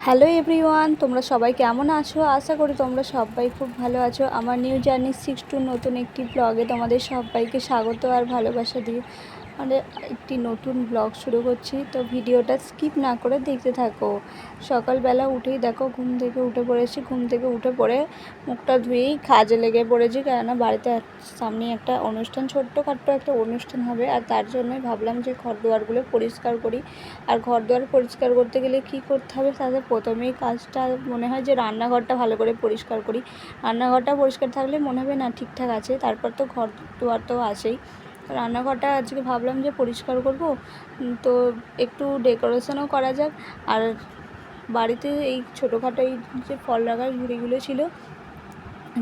Hello everyone, তোমরা সবাই কেমন আছো? আশা করি তোমরা সবাই খুব ভালো আছো। আমার নিউ জার্নি 6 নতুন একটি ব্লগে তোমাদের সবাইকে স্বাগত আর ভালোবাসা দিয়ে মানে একটি নতুন ব্লগ শুরু করছি। তো ভিডিওটা স্কিপ না করে দেখতে থাকো। সকালবেলা উঠেই দেখো ঘুম থেকে উঠে পড়েছি। ঘুম থেকে উঠে পড়ে মুখটা ধুয়েই কাজে লেগে পড়েছি, কেননা বাড়িতে সামনে একটা অনুষ্ঠান, ছোট্টখাট্ট একটা অনুষ্ঠান হবে, আর তার জন্যই ভাবলাম যে ঘরদুয়ারগুলো পরিষ্কার করি। আর ঘরদুয়ার পরিষ্কার করতে গেলে কি করতে হবে, তাদের প্রথমেই কাজটা মনে হয় যে রান্নাঘরটা ভালো করে পরিষ্কার করি। রান্নাঘরটা পরিষ্কার থাকলে মনে হবে না ঠিকঠাক আছে, তারপর তো ঘরদুয়ার তো আছেই। রান্নাঘরটা আজকে ভাবলাম যে পরিষ্কার করব, তো একটু ডেকোরেশনও করা যাক। আর বাড়িতে এই ছোটোখাটো এই যে ফল রাখার ঝুড়িগুলো ছিল,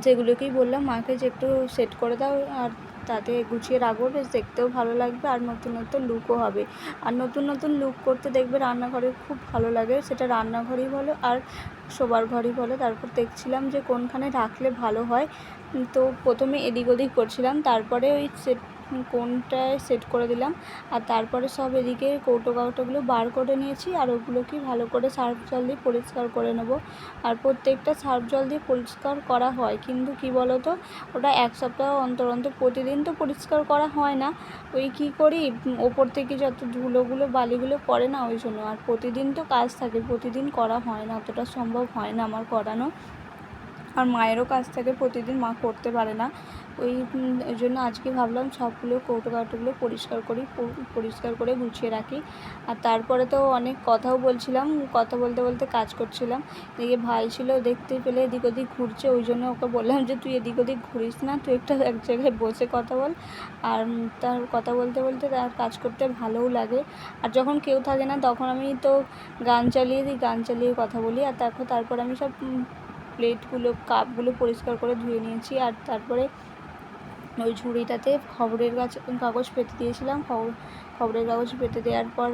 যেগুলোকেই বললাম মাকে যে একটু সেট করে দাও, আর তাতে গুছিয়ে রাখবো, বেশ দেখতেও ভালো লাগবে আর নতুন নতুন লুকও হবে। আর নতুন নতুন লুক করতে দেখবে রান্নাঘরে খুব ভালো লাগে, সেটা রান্নাঘরই বলো আর শোবার ঘরই বলো। তারপর দেখছিলাম যে কোনখানে রাখলে ভালো হয়, তো প্রথমে এদিক ওদিক করছিলাম, তারপরে ওই কোনটায় সেট করে দিলাম। আর তারপরে সব এদিকে কৌটোগুলো বার করে নিয়েছি, আর ওগুলোকে ভালো করে সার্ফ জল দিয়ে পরিষ্কার করে নেব। আর প্রত্যেকটা সার্ফ জল দিয়ে পরিষ্কার করা হয়, কিন্তু কি বলো তো, ওটা এক সপ্তাহ অন্তর অন্তর, প্রতিদিন তো পরিষ্কার করা হয় না। ওই কী করি, ওপর থেকে যত ধুলোগুলো বালিগুলো পড়ে না, ওই জন্য। আর প্রতিদিন তো কাজ থাকে, প্রতিদিন করা হয় না, অতটা সম্ভব হয় না আমার করানো। আর মায়েরও কাজ থাকে প্রতিদিন, মা করতে পারে না। ওই জন্য আজকে ভাবলাম সবগুলো কৌটোগুলো পরিষ্কার করে গুছিয়ে রাখি। আর তারপরে তো অনেক কথাও বলছিলাম, কথা বলতে বলতে কাজ করছিলাম। এদিকে ভাই ছিল, দেখতে পেলে এদিক ওদিক ঘুরছে, ওই জন্য ওকে বললাম যে তুই এদিক ওদিক ঘুরিস না, তুই একটা এক জায়গায় বসে কথা বল। আর তার কথা বলতে বলতে তার কাজ করতে ভালোও লাগে। আর যখন কেউ থাকে না তখন আমি তো গান চালিয়ে দিই, গান চালিয়ে কথা বলি। আর তারপর আমি সব প্লেটগুলো কাপগুলো পরিষ্কার করে ধুয়ে নিয়েছি। আর তারপরে ওই ঝুড়িটাতে খবরের কাগজ পেতে দিয়েছিলাম। খবরের কাগজ পেতে দেওয়ার পর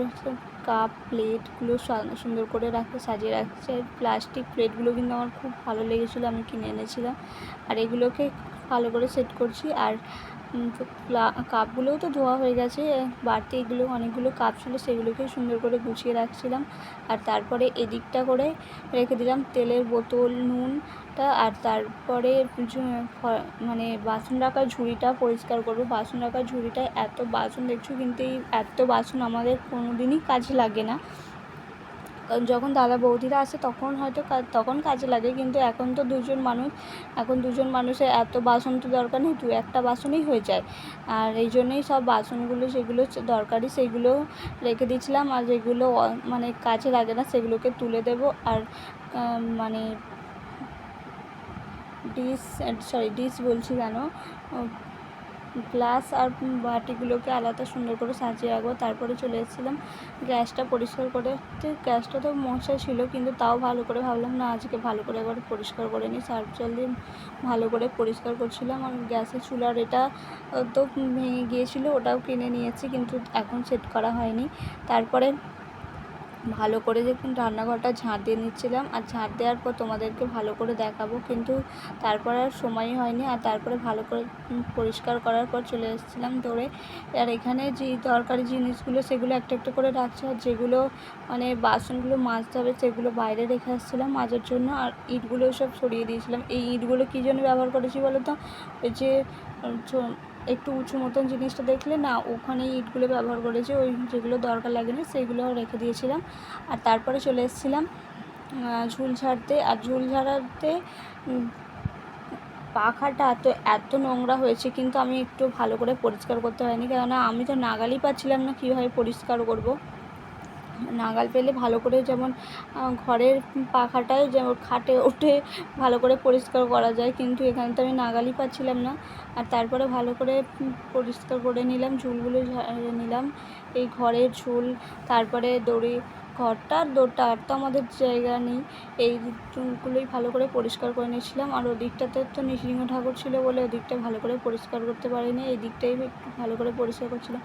কাপ প্লেটগুলো সুন্দর করে সাজিয়ে রাখছে। প্লাস্টিক প্লেটগুলো কিন্তু আমার খুব ভালো লেগেছিলো, আমি কিনে এনেছিলাম। আর এগুলোকে ভালো করে সেট করছি। আর কাপগুলোও তো ধোয়া হয়ে গেছে, বাড়তি এগুলো অনেকগুলো কাপ ছিল, সেগুলোকে সুন্দর করে গুছিয়ে রাখছিলাম। আর তারপরে এদিকটা করে রেখে দিলাম তেলের বোতল, নুনটা। আর তারপরে মানে বাসন রাখার ঝুড়িটা পরিষ্কার করবো। বাসন রাখার ঝুড়িটায় এত বাসন দেখছো, কিন্তু এই এত বাসন আমাদের কোনো দিনই কাজে লাগে না। যখন দাদা বৌদিরা আসে তখন হয়তো তখন কাজে লাগে, কিন্তু এখন তো দুজন মানুষের এত বাসন তো দরকার নেই, একটা বাসনই হয়ে যায়। আর এই জন্যই সব বাসনগুলো যেগুলো দরকারি সেগুলো রেখে দিয়েছিলাম, আর যেগুলো মানে কাজে লাগে না সেগুলোকে তুলে দেব। আর মানে ডিশ বলছি কেন, গ্লাস আর বাটিগুলোকে আলাদা সুন্দর করে সাজিয়ে রাখবো। তারপরে চলে এসেছিলাম গ্যাসটা পরিষ্কার করে। গ্যাসটা তো মশা ছিল, কিন্তু তাও ভালো করে ভাবলাম না, আজকে ভালো করে একবার পরিষ্কার করে নিই। সার্ফ জল দিয়ে ভালো করে পরিষ্কার করছিলাম। আর গ্যাসের চুলার এটা তো ভেঙে গিয়েছিলো, ওটাও কিনে নিয়েছি, কিন্তু এখন সেট করা হয়নি। তারপরে ভালো করে দেখুন রান্নাঘরটা ঝাঁট দিয়ে নিচ্ছিলাম। আর ঝাঁট দেওয়ার পর তোমাদেরকে ভালো করে দেখাবো, কিন্তু তারপর আর সময়ই হয়নি। আর তারপরে ভালো করে পরিষ্কার করার পর চলে এসেছিলাম দৌড়ে। আর এখানে যে দরকারি জিনিসগুলো সেগুলো একটা একটা করে রাখছি, আর যেগুলো মানে বাসনগুলো মাজতে হবে সেগুলো বাইরে রেখে আসছিলাম মাজার জন্য। আর ইটগুলো সব সরিয়ে দিয়েছিলাম। এই ইটগুলো কী জন্য ব্যবহার করেছি বলো তো, ওই যে একটু উঁচু মতন জিনিসটা দেখলে না, ওখানেই ইটগুলো ব্যবহার করেছি, ওই যেগুলো দরকার লাগে না সেইগুলো রেখে দিয়েছিলাম। আর তারপরে চলে এসেছিলাম ঝুল ঝাড়তে। আর ঝুল ঝাড়াতে পাখাটা এত নোংরা হয়েছে, কিন্তু আমি একটু ভালো করে পরিষ্কার করতে পারিনি, কেননা আমি তো নাগালই পাচ্ছিলাম না কীভাবে পরিষ্কার করব। নাগাল পেলে ভালো করে, যেমন ঘরের পাখাটায় যেমন খাটে ওঠে ভালো করে পরিষ্কার করা যায়, কিন্তু এখানে তো আমি নাগালই পাচ্ছিলাম না। আর তারপরে ভালো করে পরিষ্কার করে নিলাম, ঝুলগুলো ঝাড়িয়ে নিলাম, এই ঘরের ঝুল। তারপরে ঘরটা আর দৌড়টা, আর তো আমাদের জায়গা নেই, এই চুলগুলোই ভালো করে পরিষ্কার করে নিয়েছিলাম। আর ওদিকটাতে তো নৃসিংহ ঠাকুর ছিল বলে ওদিকটা ভালো করে পরিষ্কার করতে পারিনি, এই দিকটাই একটু ভালো করে পরিষ্কার করছিলাম।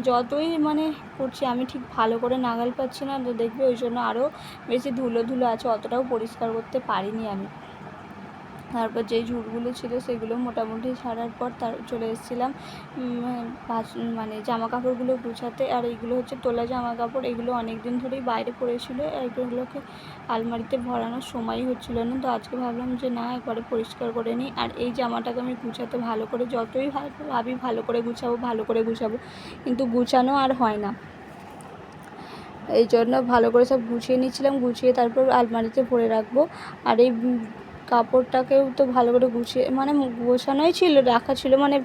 যতই মানে করছি আমি ঠিক ভালো করে নাগাল পাচ্ছি না, তো দেখবে ওই জন্য আরও বেশি ধুলো আছে, অতটাও পরিষ্কার করতে পারিনি আমি। তারপর যেই ঝুটগুলো ছিল সেগুলো মোটামুটি ছাড়ার পর চলে এসেছিলাম মানে জামা কাপড়গুলো গুছাতে। আর এইগুলো হচ্ছে তোলা জামা কাপড়, এগুলো অনেক দিন ধরেই বাইরে পড়েছিল, এগুলোকে আলমারিতে ভরানোর সময়ই হচ্ছিল না। তো আজকে ভাবলাম যে না, একবারে পরিষ্কার করে নিই। আর এই জামাটাকে আমি গুছাতে ভালো করে, যতই ভাবি ভালো করে গুছাবো, কিন্তু গুছানো আর হয় না। এই জন্য ভালো করে সব গুছিয়ে নিচ্ছিলাম, গুছিয়ে তারপর আলমারিতে ভরে রাখবো। আর এই কাপড়টাকেও তো ভালো করে গুছিয়ে, মানে গোছানোই ছিল, রাখা ছিল, মানে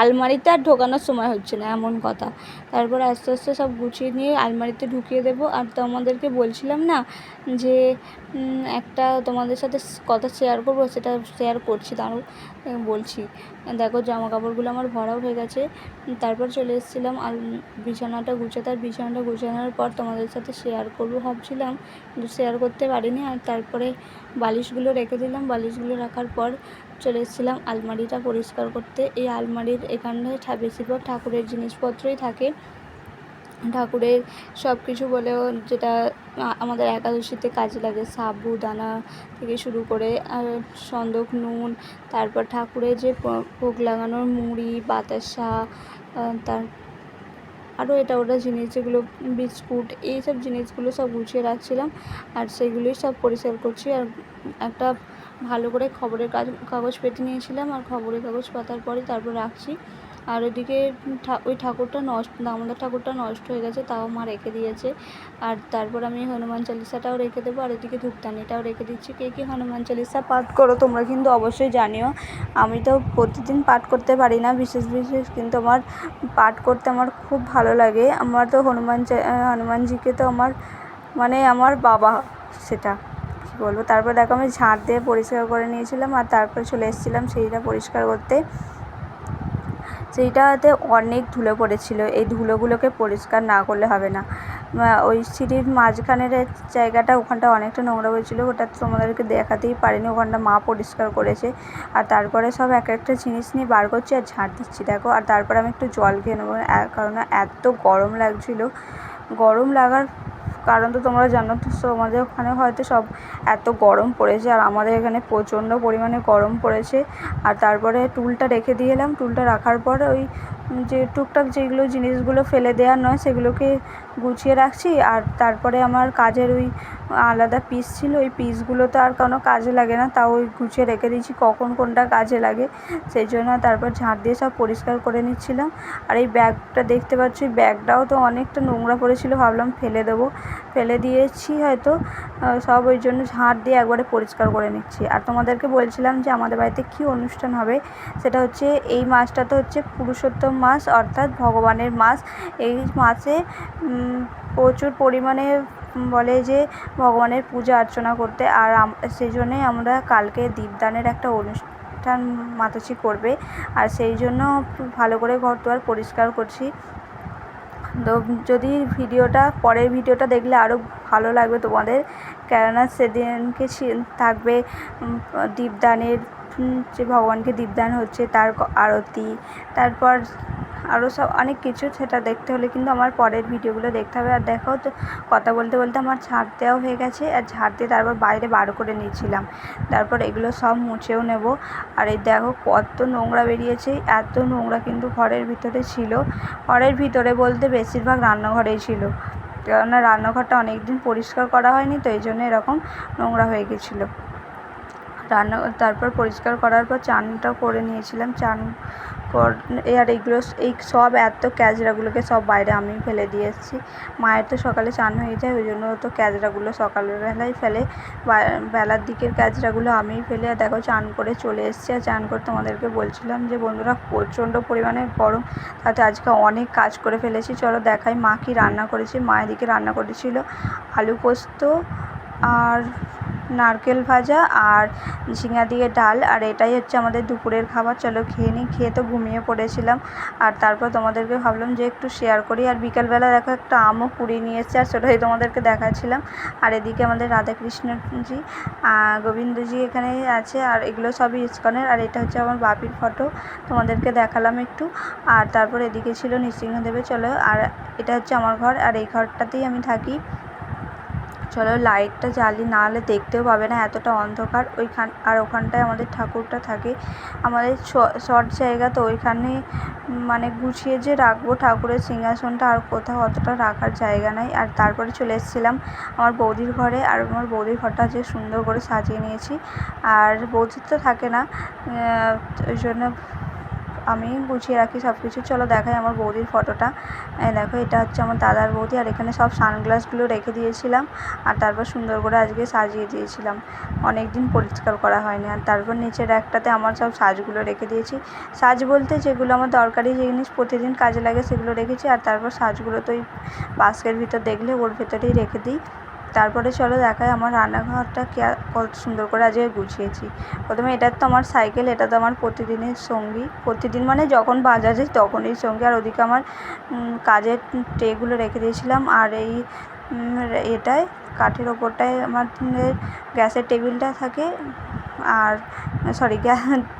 আলমারিতে আর ঢোকানোর সময় হচ্ছে না, এমন কথা। তারপর আস্তে আস্তে সব গুছিয়ে নিয়ে আলমারিতে ঢুকিয়ে দেবো। আর তোমাদেরকে বলছিলাম না যে একটা তোমাদের সাথে কথা শেয়ার করবো, সেটা শেয়ার করছি, তারও বলছি। দেখো জামা কাপড়গুলো আমার ভরাও হয়ে গেছে। তারপর চলে এসেছিলাম বিছানাটা গুছাতে। আর বিছানাটা গুছানোর পর তোমাদের সাথে শেয়ার করবো ভাবছিলাম, কিন্তু শেয়ার করতে পারিনি। আর তারপরে বালিশগুলো রেখে দিলাম। বালিশগুলো রাখার পর চলে এসেছিলাম আলমারিটা পরিষ্কার করতে। এই আলমারির এখানটায় বেশিরভাগ ঠাকুরের জিনিসপত্রই থাকে, ঠাকুরের সব কিছু বলেও, যেটা আমাদের একাদশীতে কাজে লাগে, সাবুদানা থেকে শুরু করে আর সন্দক, নুন, তারপর ঠাকুরের যে ভোগ লাগানোর মুড়ি, বাতাসা, তার আরও এটা ওটা জিনিস, যেগুলো বিস্কুট, এইসব জিনিসগুলো সব গুছিয়ে রাখছিলাম। আর সেগুলোই সব পরিষ্কার করছি। আর একটা ভালো করে খবরের কাগজ পেতে নিয়েছিলাম, আর খবরের কাগজ পাতার পরে তারপর রাখছি। আর ওইদিকে ওই ঠাকুরটা দামোদর ঠাকুরটা নষ্ট হয়ে গেছে, তাও মা রেখে দিয়েছে। আর তারপর আমি হনুমান চালিসাটাও রেখে দেবো। আর এদিকে ধূপদানিটাও রেখে দিচ্ছি। কে কে হনুমান চালিসা পাঠ করো তোমরা কিন্তু অবশ্যই জানিও। আমি তো প্রতিদিন পাঠ করতে পারি না, বিশেষ কিন্তু আমার পাঠ করতে আমার খুব ভালো লাগে। আমার তো হনুমানজিকে তো আমার বাবা, সেটা কী বলবো। তারপর দেখো আমি ঝাঁট দিয়ে পরিষ্কার করে নিয়েছিলাম। আর তারপর চলে এসেছিলাম সেইটা পরিষ্কার করতে। সেইটাতে অনেক ধুলো পড়েছিল, এই ধুলোগুলোকে পরিষ্কার না করলে হবে না। ওই সিঁড়ির মাঝখানের জায়গাটা, ওখানটা অনেকটা নোংরা হয়েছিল, ওটা তোমাদেরকে দেখাতেই পারিনি, ওখানটা মা পরিষ্কার করেছে। আর তারপরে সব এক একটা জিনিস নিয়ে বার করছি আর ঝাঁট দিচ্ছি, দেখো। আর তারপরে আমি একটু জল খেয়ে নেবো, কারণ এত গরম লাগছিলো। গরম লাগার কারণ তো তোমরা জানো, তো আমাদের ওখানে হয়তো সব এত গরম পড়েছে, আর আমাদের এখানে প্রচণ্ড পরিমাণে গরম পড়েছে। আর তারপরে টুলটা রেখে দিয়ে এলাম। টুলটা রাখার পর ওই যে টুকটাক যেগুলো জিনিসগুলো ফেলে দেওয়ার নয়, সেগুলোকে গুছিয়ে রাখছি। আর তারপরে আমার কাজের ওই আলাদা পিস ছিল, ওই পিসগুলো তো আর কোনো কাজে লাগে না, তাও ওই গুছিয়ে রেখে দিয়েছি, কখন কোনটা কাজে লাগে সেই জন্য। তারপর ঝাঁট দিয়ে সব পরিষ্কার করে নিচ্ছিলাম। আর এই ব্যাগটা দেখতে পাচ্ছি, ব্যাগটাও তো অনেকটা নোংরা পড়েছিল, ভাবলাম ফেলে দেবো, ফেলে দিয়েছি হয়তো সব, ওই জন্য ঝাঁট দিয়ে একবারে পরিষ্কার করে নিচ্ছি। আর তোমাদেরকে বলছিলাম যে আমাদের বাড়িতে কী অনুষ্ঠান হবে, সেটা হচ্ছে এই মাসটা তো হচ্ছে পুরুষোত্তম মাস, অর্থাৎ ভগবানের মাস। এই মাসে প্রচুর পরিমাণে বলে যে ভগবানের পূজা অর্চনা করতে। আর সেই জন্যই আমরা কালকে দীপদানের একটা অনুষ্ঠান মাতাজি করবে, আর সেই জন্য ভালো করে ঘর দুয়ার পরিষ্কার করছি। তো যদি পরের ভিডিওটা দেখলে আরও ভালো লাগবে তোমাদের, কেননা সেদিনকে থাকবে দীপদানের, যে ভগবানকে দীপদান হচ্ছে তার আরতি, তারপর আরও সব অনেক কিছু, সেটা দেখতে হলে কিন্তু আমার পরের ভিডিওগুলো দেখতে হবে। আর দেখো তো, কথা বলতে বলতে আমার ঝাঁট দেওয়াও হয়ে গেছে। আর ঝাঁট দিয়ে তারপর বাইরে বার করে নিয়েছিলাম, তারপর এগুলো সব মুছেও নেব। আর এই দেখো কত নোংরা বেরিয়েছে, এত নোংরা কিন্তু ঘরের ভিতরে ছিল। ঘরের ভিতরে বলতে বেশিরভাগ রান্নাঘরেই ছিল, কেননা রান্নাঘরটা অনেক দিন পরিষ্কার করা হয়নি, তো এই জন্য এরকম নোংরা হয়ে গেছিলো। তারপর পরিষ্কার করার পর চানটাও করে নিয়েছিলাম। আর এই সব এত ক্যাজরাগুলোকে সব বাইরে আমি ফেলে দিয়ে এসেছি। মায়ের তো সকালে চান হয়ে যায়, ওই জন্য তো ক্যাজরাগুলো সকালবেলায় ফেলে, বেলার দিকের ক্যাজরাগুলো আমিই ফেলে। আর দেখো চান করে চলে এসেছি। আর চান করে তোমাদেরকে বলছিলাম যে বন্ধুরা প্রচণ্ড পরিমাণে গরম, তাতে আজকে অনেক কাজ করে ফেলেছি। চলো দেখাই মা কি রান্না করেছে। মা এদিকে রান্না করেছিল আলু পোস্ত আর নারকেল ভাজা আর ঝিঙা দিয়ে ডাল। আর এটাই হচ্ছে আমাদের দুপুরের খাবার। চলো খেয়ে নিই। খেয়ে তো ঘুমিয়ে পড়েছিলাম। আর তারপর তোমাদেরকে ভাবলাম যে একটু শেয়ার করি। আর বিকালবেলা দেখো একটা আমও কুড়িয়ে নিয়ে এসেছি, আর সেটাই তোমাদেরকে দেখাচ্ছিলাম। আর এদিকে আমাদের রাধাকৃষ্ণজি, গোবিন্দজি এখানে আছে। আর এগুলো সবই ইস্কনের। আর এটা হচ্ছে আমার বাপির ফটো, তোমাদেরকে দেখালাম একটু। আর তারপর এদিকে ছিল নৃসিংহদেবের। চলো, আর এটা হচ্ছে আমার ঘর, আর এই ঘরটাতেই আমি থাকি। চলো লাইটটা জ্বালি, না হলে দেখতেও পাবে না, এতটা অন্ধকার আর ওখানটায় আমাদের ঠাকুরটা থাকে। আমাদের শর্ট জায়গা তো ওইখানে মানে গুছিয়ে যে রাখবো ঠাকুরের সিংহাসনটা, আর কোথাও অতটা রাখার জায়গা নাই। আর তারপরে চলে এসেছিলাম আমার বৌদির ঘরে, আর আমার বৌদির ঘরটা যে সুন্দর করে সাজিয়ে নিয়েছি। আর বৌদির তো থাকে না, ওই জন্য আমি গুছিয়ে রাখি সব কিছু। চলো দেখাই আমার বৌদির ফটোটা। দেখো এটা হচ্ছে আমার দাদার বৌদি, আর এখানে সব সানগ্লাসগুলো রেখে দিয়েছিলাম, আর তারপর সুন্দর করে আজকে সাজিয়ে দিয়েছিলাম। অনেক দিন পরিষ্কার করা হয়নি। আর তারপর নিচের একটাতে আমার সব সাজগুলো রেখে দিয়েছি। সাজ বলতে যেগুলো আমার দরকারি জিনিস প্রতিদিন কাজে লাগে সেগুলো রেখেছি, আর তারপর সাজগুলো তো ওই বাস্কের ভিতর দেখলে ওর ভেতরেই রেখে দিই। তারপরে চলো দেখাই আমার রান্নাঘরটা কত সুন্দর করে আজকে গুছিয়েছি। প্রথমে এটা তো আমার সাইকেল, এটা তো আমার প্রতিদিনের সঙ্গী, প্রতিদিন মানে যখন বাজার যাই তখনই সঙ্গী। আর ওদিকে আমার কাজের ট্রেগুলো রেখে দিয়েছিলাম, আর এই এটায় কাঠের ওপরটায় আমার গ্যাসের টেবিলটা থাকে, আর সরি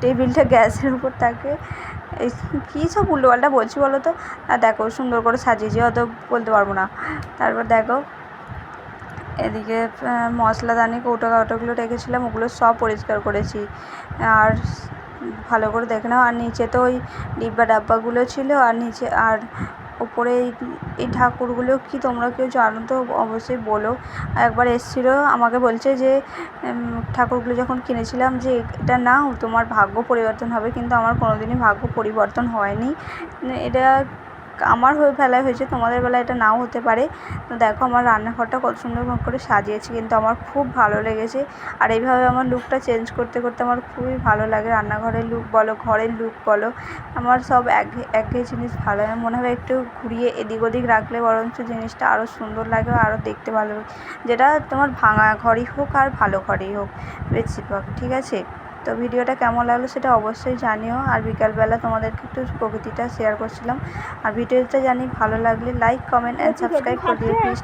টেবিলটা গ্যাসের উপর থাকে। এই কী সব উল্টোপাল্টা বলছি বলো তো। আর দেখো সুন্দর করে সাজিয়েছি, অত বলতে পারবো না। তারপর দেখো এদিকে মশলাদানি কৌটোগুলো রেখেছিলাম, ওগুলো সব পরিষ্কার করেছি। আর ভালো করে দেখে নাও। আর নিচে তো ওই ডিব্বা ডাব্বাগুলো ছিল, আর নিচে আর ওপরে এই ঠাকুরগুলো কি তোমরা কেউ জানো তো অবশ্যই বলো। একবার এসেছিলো আমাকে বলছে যে ঠাকুরগুলো যখন কিনেছিলাম যে এটা নাও তোমার ভাগ্য পরিবর্তন হবে, কিন্তু আমার কোনো দিনই ভাগ্য পরিবর্তন হয়নি। এটা আমার বেলায় হয়েছে, তোমাদের বেলায় এটা নাও হতে পারে। তো দেখো আমার রান্নাঘরটা কত সুন্দর করে সাজিয়েছি, কিন্তু আমার খুব ভালো লেগেছে। আর এইভাবে আমার লুকটা চেঞ্জ করতে করতে আমার খুবই ভালো লাগে। রান্নাঘরের লুক বলো, ঘরের লুক বলো, আমার সব একঘেয়ে জিনিস ভালো লাগে। মনে হয় একটু ঘুরিয়ে এদিক ওদিক রাখলে বরঞ্চ জিনিসটা আরও সুন্দর লাগে, আরও দেখতে ভালো লাগে, যেটা তোমার ভাঙা ঘরই হোক আর ভালো ঘরই হোক বেশিরভাগ। ঠিক আছে, তো ভিডিওটা কেমন লাগলো সেটা অবশ্যই জানিও। আর বিকালবেলা তোমাদেরকে একটু প্রকৃতিটা শেয়ার করছিলাম। আর ভিডিওটা জানি ভালো লাগলে লাইক, কমেন্ট অ্যান্ড সাবস্ক্রাইব করে দিও প্লিজ।